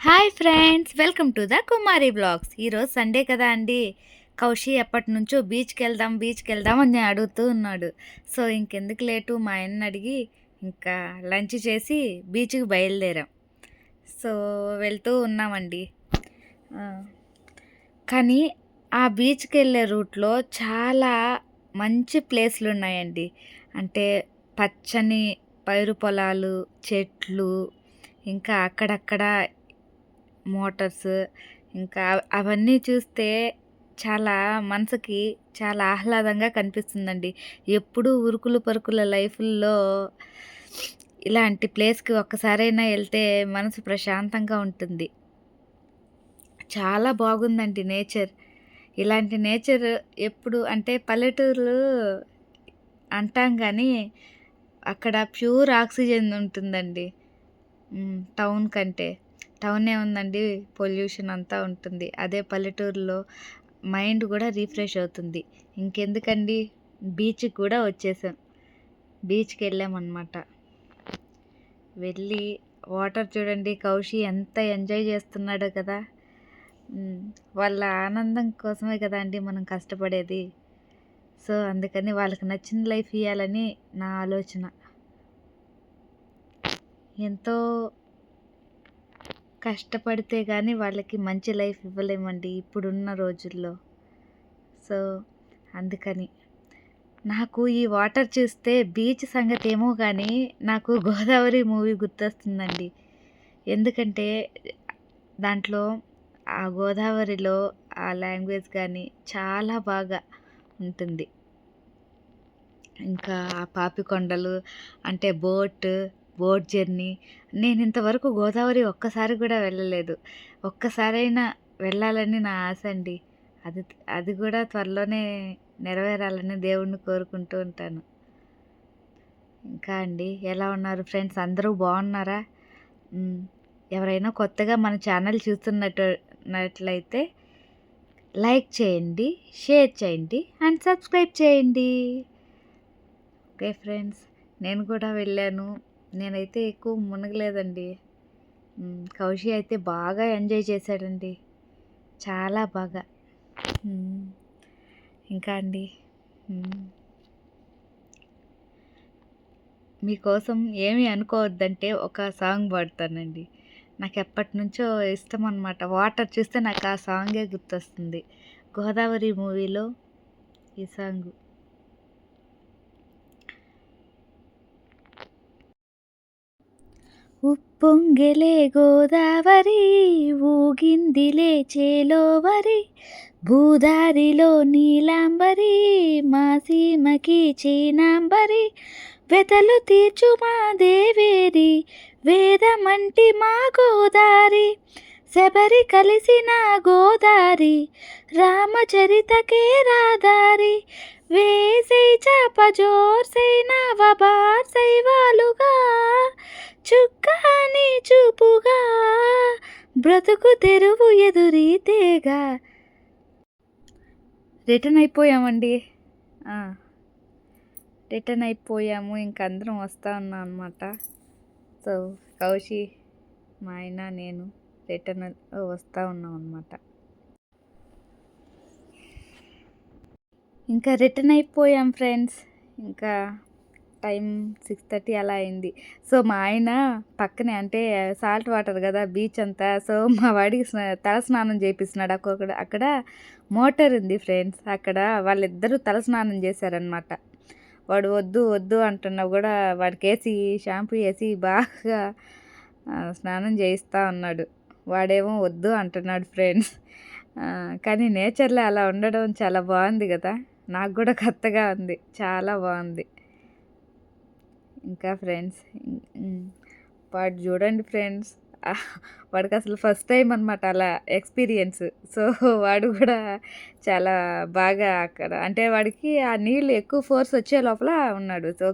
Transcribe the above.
Hi friends, welcome to the Kumari blogs. ఈరోజు Sunday కదా అండి. కౌశి ఎప్పటి నుంచో బీచ్కి వెళ్దాం అని అడుగుతూ ఉన్నాడు. సో ఇంకెందుకు లేటు, మా ఆయన్ని అడిగి ఇంకా లంచ్ చేసి బీచ్కి బయలుదేరాం. సో వెళ్తూ ఉన్నామండి. ఆ, కానీ ఆ బీచ్కి వెళ్ళే రూట్లో చాలా మంచి ప్లేస్లు ఉన్నాయండి. అంటే పచ్చని పైరు పొలాలు, చెట్లు, ఇంకా అక్కడక్కడ మోటార్స్, ఇంకా అవన్నీ చూస్తే చాలా మనసుకి చాలా ఆహ్లాదంగా కనిపిస్తుందండి. ఎప్పుడూ ఉరుకులు పరుకుల లైఫ్‌ల్లో ఇలాంటి ప్లేస్‌కి ఒక్కసారైనా ఎళ్తే మనసు ప్రశాంతంగా ఉంటుంది. చాలా బాగుందండి నేచర్. ఇలాంటి నేచర్ ఎప్పుడు అంటే పల్లెటూర్లు అంటాం గానీ, అక్కడ ప్యూర్ ఆక్సిజన్ ఉంటుందండి. టౌన్ కంటే. టౌన్ ఏముందండి, పొల్యూషన్ అంతా ఉంటుంది. అదే పల్లెటూరులో మైండ్ కూడా రిఫ్రెష్ అవుతుంది. ఇంకెందుకండి, బీచ్‌కి కూడా వచ్చేసాం. బీచ్‌కి వెళ్ళామన్నమాట. వెళ్ళి వాటర్ చూడండి, కౌశి ఎంత ఎంజాయ్ చేస్తున్నాడో కదా. వాళ్ళ ఆనందం కోసమే కదా అండి మనం కష్టపడేది. సో అందుకని వాళ్ళకి నచ్చిన లైఫ్ ఇయ్యాలని నా ఆలోచన. ఎంతో కష్టపడితే కానీ వాళ్ళకి మంచి లైఫ్ ఇవ్వలేమండి ఇప్పుడున్న రోజుల్లో. సో అందుకని నాకు ఈ వాటర్ చూస్తే బీచ్ సంగతి ఏమో కానీ నాకు గోదావరి మూవీ గుర్తొస్తుందండి. ఎందుకంటే దాంట్లో ఆ గోదావరిలో ఆ లాంగ్వేజ్ కానీ చాలా బాగా ఉంటుంది. ఇంకా ఆ పాపికొండలు, అంటే బోట్ జర్నీ. నేను ఇంతవరకు గోదావరి ఒక్కసారి కూడా వెళ్ళలేదు. ఒక్కసారైనా వెళ్ళాలని నా ఆశ అండి. అది అది కూడా త్వరలోనే నెరవేరాలని దేవుణ్ణి కోరుకుంటూ ఉంటాను. ఇంకా అండి, ఎలా ఉన్నారు ఫ్రెండ్స్? అందరూ బాగున్నారా? ఎవరైనా కొత్తగా మన ఛానల్ చూస్తున్నట్లయితే లైక్ చేయండి, షేర్ చేయండి అండ్ సబ్స్క్రైబ్ చేయండి. ఓకే ఫ్రెండ్స్, నేను కూడా వెళ్ళాను. నేనైతే ఎక్కువ మునగలేదండి. కౌశి అయితే బాగా ఎంజాయ్ చేశాడండి, చాలా బాగా. ఇంకా అండి, మీకోసం ఏమీ అనుకోవద్దంటే ఒక సాంగ్ పాడతానండి. నాకు ఎప్పటి నుంచో ఇష్టం అన్నమాట. వాటర్ చూస్తే నాకు ఆ సాంగే గుర్తొస్తుంది. గోదావరి మూవీలో ఈ సాంగ్. ఉప్పొంగెలే గోదావరి, ఊగిందిలే చేలోవరి, భూదారిలో నీలాంబరి, మా సీమకి చీనాంబరి, వెతలు తీర్చు మా దేవేరి, వేదమంటి మా గోదారి, శబరి కలిసిన గోదారి, రామచరితకే రాదారి, వేసై చాప జోర్సై నవబార్సై వాలుగా, చుక్కాని చూపుగా, బ్రతుకు తెరువు ఎదురీతేగా. రిటర్న్ అయిపోయామండి. రిటర్న్ అయిపోయాము. ఇంక అందరం వస్తూ ఉన్నాం అనమాట. సో కౌశి, మా ఆయన, నేను రిటర్న్ వస్తూ ఉన్నాం అనమాట. ఇంకా రిటర్న్ అయిపోయాం ఫ్రెండ్స్. ఇంకా టైం 6:30 అలా అయింది. సో మా ఆయన పక్కనే, అంటే సాల్ట్ వాటర్ కదా బీచ్ అంతా. సో మా వాడికి తల స్నానం చేపిస్తున్నాడు. అక్కడ మోటార్ ఉంది ఫ్రెండ్స్. అక్కడ వాళ్ళిద్దరూ తల స్నానం చేశారనమాట. వాడు వద్దు వద్దు అంటున్నా కూడా వాడికి వేసి షాంపూ వేసి బాగా స్నానం చేయిస్తూ ఉన్నాడు. వాడేమో వద్దు అంటున్నాడు ఫ్రెండ్స్. కానీ నేచర్లో అలా ఉండడం చాలా బాగుంది కదా. నాకు కూడా కొత్తగా ఉంది, చాలా బాగుంది. ఇంకా ఫ్రెండ్స్, వాడు చూడండి ఫ్రెండ్స్, వాడికి అసలు ఫస్ట్ టైం అనమాట అలా ఎక్స్పీరియన్స్. సో వాడు కూడా చాలా బాగా అక్కడ, అంటే వాడికి ఆ నీళ్ళు ఎక్కువ ఫోర్స్ వచ్చే లోపల ఉన్నాడు. సో